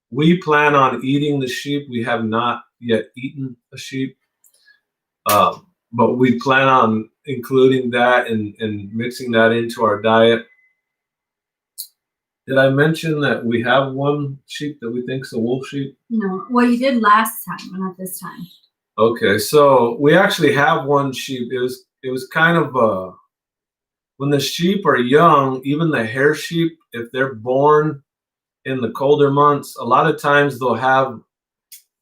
we plan on eating the sheep. We have not yet eaten a sheep, but we plan on including that and mixing that into our diet. Did I mention that we have one sheep that we think is a wolf sheep? No. Well, you did last time, but not this time. Okay, so we actually have one sheep. It was kind of when the sheep are young, even the hair sheep, if they're born in the colder months, a lot of times they'll have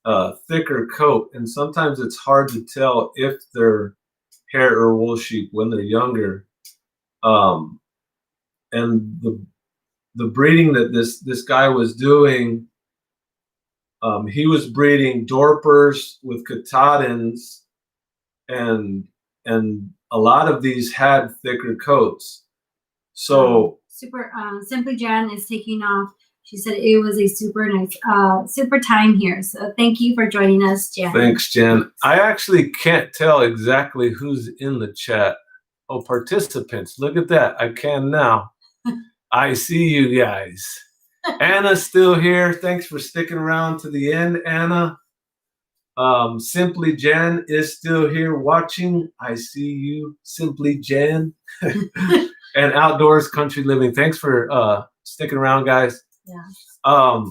a thicker coat, and sometimes it's hard to tell if they're hair or wool sheep when they're younger. And the breeding that this guy was doing, he was breeding Dorpers with Katahdins, and a lot of these had thicker coats. So Simply Jan is taking off. She said it was a super nice, super time here. So thank you for joining us, Jen. Thanks, Jen. I actually can't tell exactly who's in the chat. Oh, participants. Look at that. I can now. I see you guys. Anna's still here. Thanks for sticking around to the end, Anna. Simply Jen is still here watching. I see you, Simply Jen. And Outdoors Country Living. Thanks for sticking around, guys. Yeah.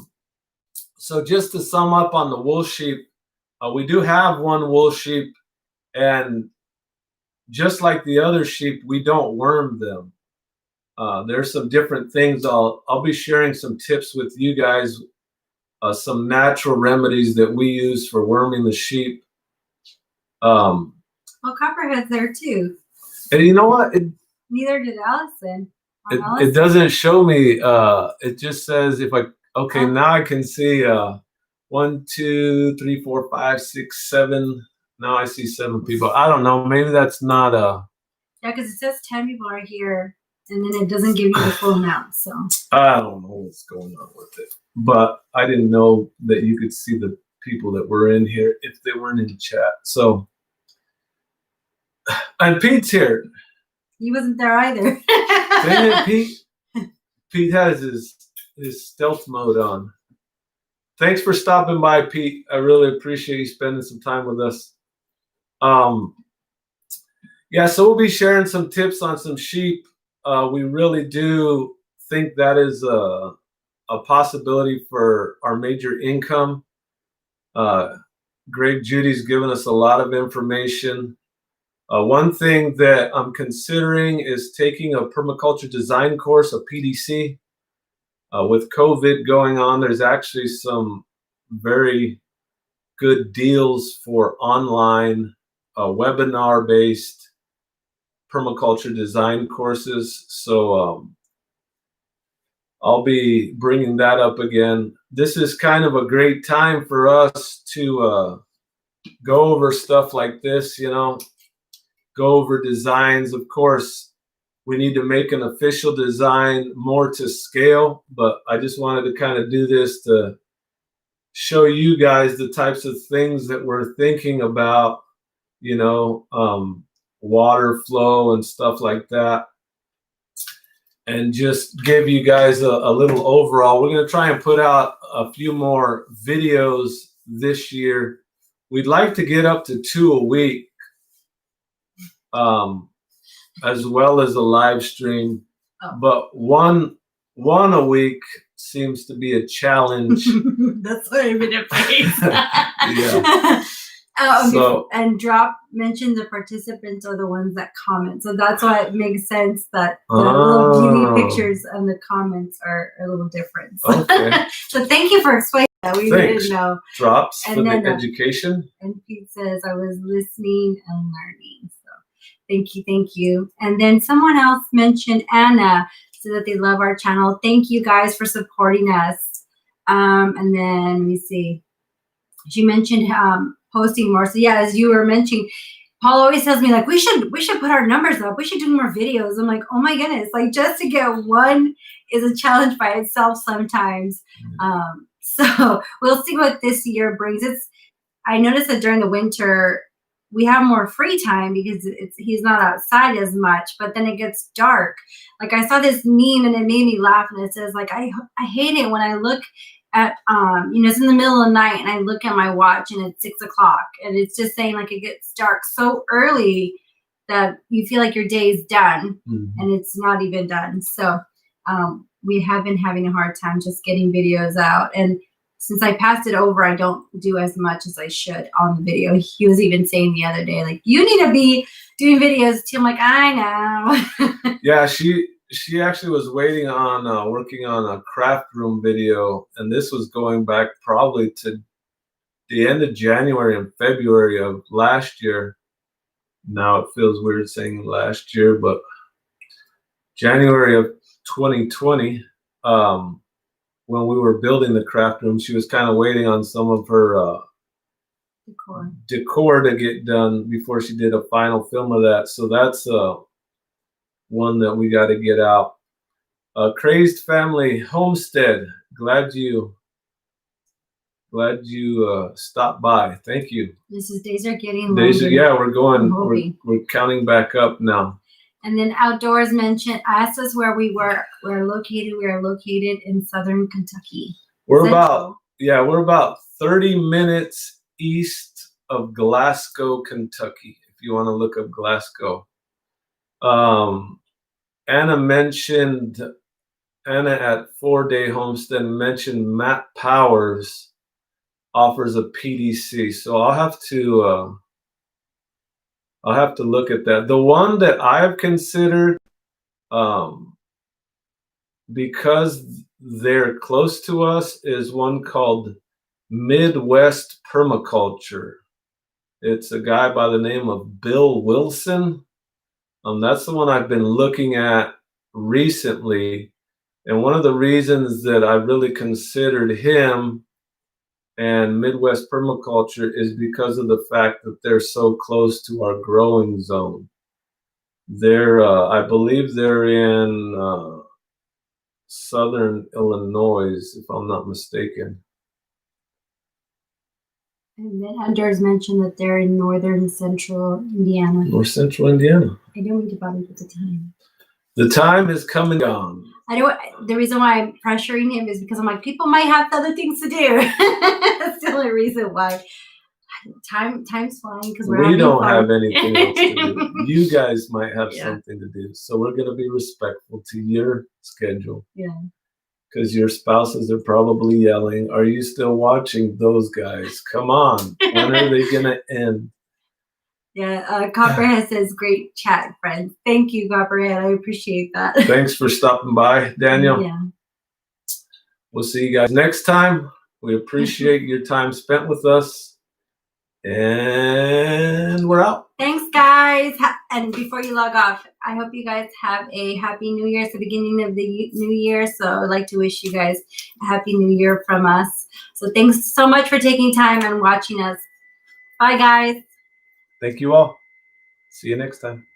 So just to sum up on the wool sheep, we do have one wool sheep, and just like the other sheep, we don't worm them. There's some different things. I'll be sharing some tips with you guys, some natural remedies that we use for worming the sheep. Well, Copperhead's there too. And you know what? Neither did Allison. It doesn't show me. It just says if I. Okay, now I can see 1, 2, 3, 4, 5, 6, 7. Now I see 7 people. I don't know. Maybe that's not Yeah, because it says 10 people are here, and then it doesn't give you the full amount. So I don't know what's going on with it. But I didn't know that you could see the people that were in here if they weren't in the chat. So, and Pete's here. He wasn't there either. Dang it, Pete. Pete has his stealth mode on. Thanks for stopping by, Pete. I really appreciate you spending some time with us. Yeah, so we'll be sharing some tips on some sheep. We really do think that is a possibility for our major income. Greg Judy's given us a lot of information. One thing that I'm considering is taking a permaculture design course, a PDC. With COVID going on, there's actually some very good deals for online webinar-based permaculture design courses. So I'll be bringing that up again. This is kind of a great time for us to go over stuff like this, you know, go over designs. Of course, we need to make an official design more to scale, but I just wanted to kind of do this to show you guys the types of things that we're thinking about, you know, water flow and stuff like that. And just give you guys a little overall. We're going to try and put out a few more videos this year. We'd like to get up to 2 a week. As well as a live stream, but one a week seems to be a challenge. That's what I'm in a face. Yeah. And mention the participants are the ones that comment, so that's why it makes sense that the little beauty pictures and the comments are a little different. Okay. So thank you for explaining that. We didn't know. Drops and for then, the education. And Pete says I was listening and learning. Thank you, thank you. And then someone else mentioned Anna, so that they love our channel. Thank you guys for supporting us. And then let me see. She mentioned posting more. So yeah, as you were mentioning, Paul always tells me like we should put our numbers up. We should do more videos. I'm like, oh my goodness, like just to get one is a challenge by itself sometimes. So we'll see what this year brings. I noticed that during the winter we have more free time because he's not outside as much, but then it gets dark. Like I saw this meme and it made me laugh, and it says like I hate it when I look at it's in the middle of the night and I look at my watch and it's 6 o'clock and it's just saying like it gets dark so early that you feel like your day is done and it's not even done. So we have been having a hard time just getting videos out, and since I passed it over, I don't do as much as I should on the video. He was even saying the other day, like, you need to be doing videos too. I'm like, I know. Yeah, she actually was waiting on working on a craft room video, and this was going back probably to the end of January and February of last year. Now it feels weird saying last year, but January of 2020, when we were building the craft room, she was kind of waiting on some of her decor to get done before she did a final film of that. So that's one that we got to get out. Crazed Family Homestead, glad you stopped by. Thank you. Days are getting longer. Yeah, we're going. We're counting back up now. And then Outdoors mentioned, asked us where we were. We're located in southern Kentucky. We're about 30 minutes east of Glasgow, Kentucky. If you want to look up Glasgow. Anna at 4-Day Homestead mentioned Matt Powers offers a PDC. So I'll have to look at that. The one that I've considered, because they're close to us, is one called Midwest Permaculture. It's a guy by the name of Bill Wilson. That's the one I've been looking at recently. And one of the reasons that I really considered him and Midwest Permaculture is because of the fact that they're so close to our growing zone. I believe they're in southern Illinois, if I'm not mistaken. And then Outdoors mentioned that they're in northern central Indiana. North central Indiana. I don't need to bother with the time. The time is coming on. The reason why I'm pressuring him is because I'm like, people might have other things to do. That's the only reason why. Time's flying because we don't have anything else to do. You guys might have something to do. So we're going to be respectful to your schedule. Yeah. Because your spouses are probably yelling, are you still watching those guys? Come on. When are they going to end? Yeah, Copperhead says, great chat, friends. Thank you, Copperhead. I appreciate that. Thanks for stopping by, Daniel. Yeah. We'll see you guys next time. We appreciate your time spent with us. And we're out. Thanks, guys. And before you log off, I hope you guys have a happy new year. It's the beginning of the new year. So I'd like to wish you guys a happy new year from us. So thanks so much for taking time and watching us. Bye, guys. Thank you all. See you next time.